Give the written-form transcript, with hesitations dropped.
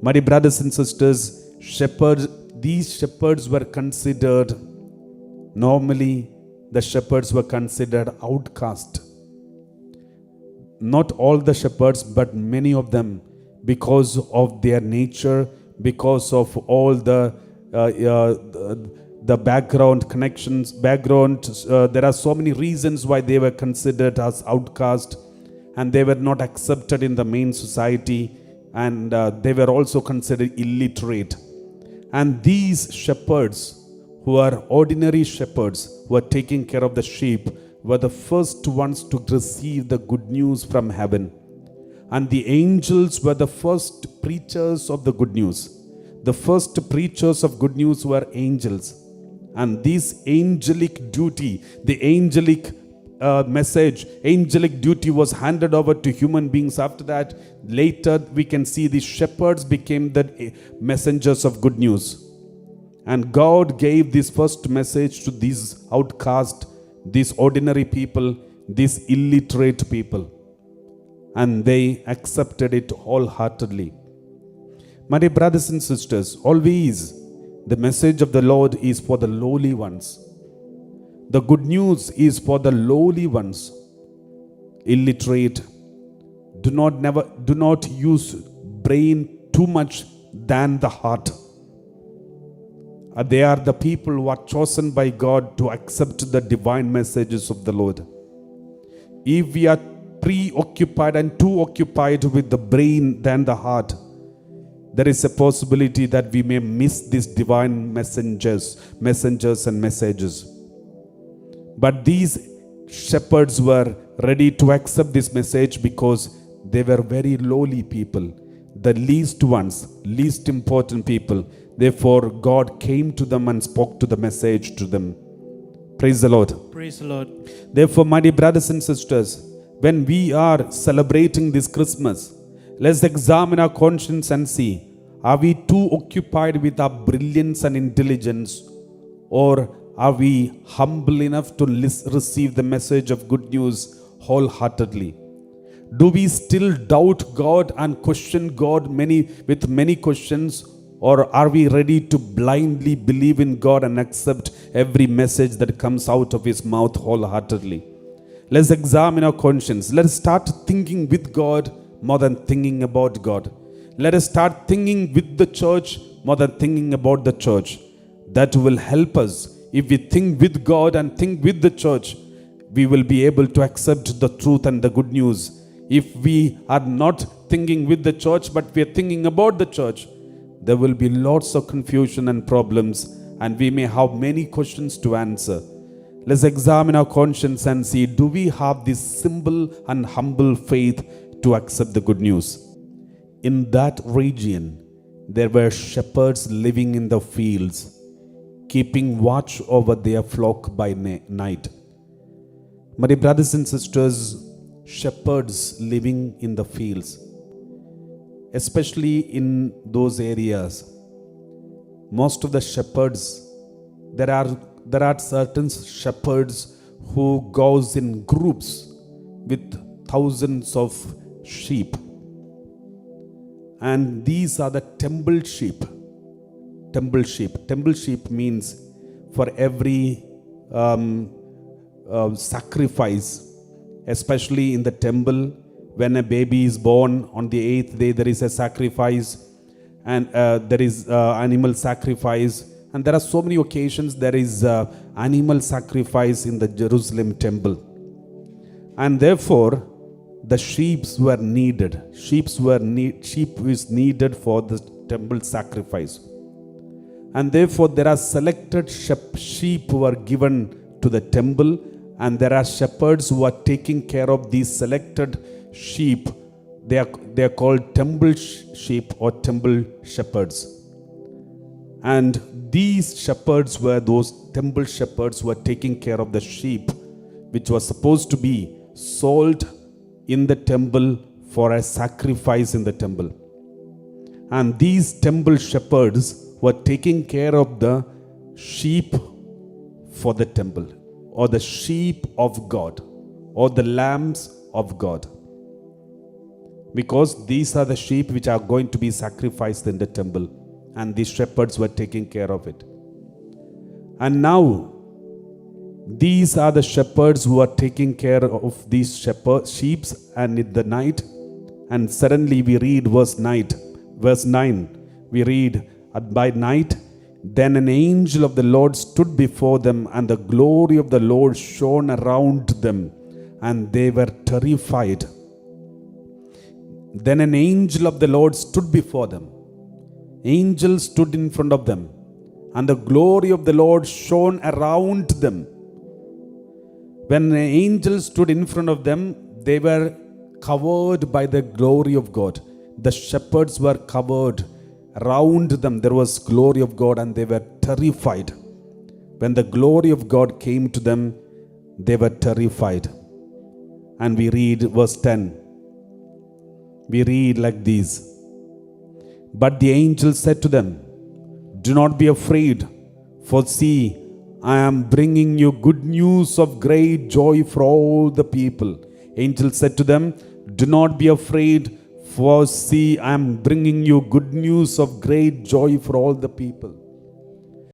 My dear brothers and sisters, these shepherds were considered, normally the shepherds were considered outcast. Not all the shepherds, but many of them, because of their nature, because of all the background connections, there are so many reasons why they were considered as outcast, and they were not accepted in the main society, and they were also considered illiterate. And these shepherds, who are ordinary shepherds, who are taking care of the sheep, were the first ones to receive the good news from heaven. And the angels were the first preachers of the good news. The first preachers of good news were angels. And this angelic duty, the angelic message, angelic duty was handed over to human beings. After that, later we can see the shepherds became the messengers of good news. And God gave this first message to these outcast, these ordinary people, these illiterate people. And they accepted it wholeheartedly. My dear brothers and sisters, always the message of the Lord is for the lowly ones. The good news is for the lowly ones. Illiterate. Do not use brain too much than the heart. They are the people who are chosen by God to accept the divine messages of the Lord. If we are preoccupied and too occupied with the brain than the heart, there is a possibility that we may miss these divine messengers and messages. But these shepherds were ready to accept this message because they were very lowly people, the least ones, least important people. Therefore, God came to them and spoke to the message to them. Praise the Lord. Praise the Lord. Therefore, my dear brothers and sisters, when we are celebrating this Christmas, let's examine our conscience and see, are we too occupied with our brilliance and intelligence, or are we humble enough to receive the message of good news wholeheartedly? Do we still doubt God and question God with many questions, or are we ready to blindly believe in God and accept every message that comes out of His mouth wholeheartedly? Let's examine our conscience. Let us start thinking with God more than thinking about God. Let us start thinking with the church more than thinking about the church. That will help us. If we think with God and think with the church, we will be able to accept the truth and the good news. If we are not thinking with the church, but we are thinking about the church, there will be lots of confusion and problems, and we may have many questions to answer. Let's examine our conscience and see, do we have this simple and humble faith to accept the good news? In that region, there were shepherds living in the fields, keeping watch over their flock by night. My dear brothers and sisters, shepherds living in the fields, especially in those areas, most of the shepherds, there are certain shepherds who goes in groups with thousands of sheep, and these are the temple sheep. Temple sheep means for every sacrifice, especially in the temple, when a baby is born on the 8th day, there is a sacrifice, and there is animal sacrifice, and there are so many occasions there is animal sacrifice in the Jerusalem temple, and therefore the sheep were needed. Sheep is needed for the temple sacrifice, and therefore there are selected sheep who are given to the temple, and there are shepherds who are taking care of these selected sheep. They are called temple sheep or temple shepherds. And these shepherds were those temple shepherds who were taking care of the sheep, which was supposed to be sold in the temple for a sacrifice in the temple. And these temple shepherds were taking care of the sheep for the temple, or the sheep of God, or the lambs of God. because these are the sheep which are going to be sacrificed in the temple, and the shepherds were taking care of it. And now these are the shepherds who are taking care of these sheep, and in the night, and suddenly we read verse 9, we read, by night, then an angel of the Lord stood before them, and the glory of the Lord shone around them, and they were terrified. Then an angel of the Lord stood before them. Angel stood in front of them, and the glory of the Lord shone around them. When an angel stood in front of them, they were covered by the glory of God. The shepherds were covered. Around them there was glory of God, and they were terrified. When the glory of God came to them, they were terrified. And we read verse 10. We read like this. But the angel said to them, do not be afraid, for see, I am bringing you good news of great joy for all the people. Angel said to them, do not be afraid, for see, I am bringing you good news of great joy for all the people.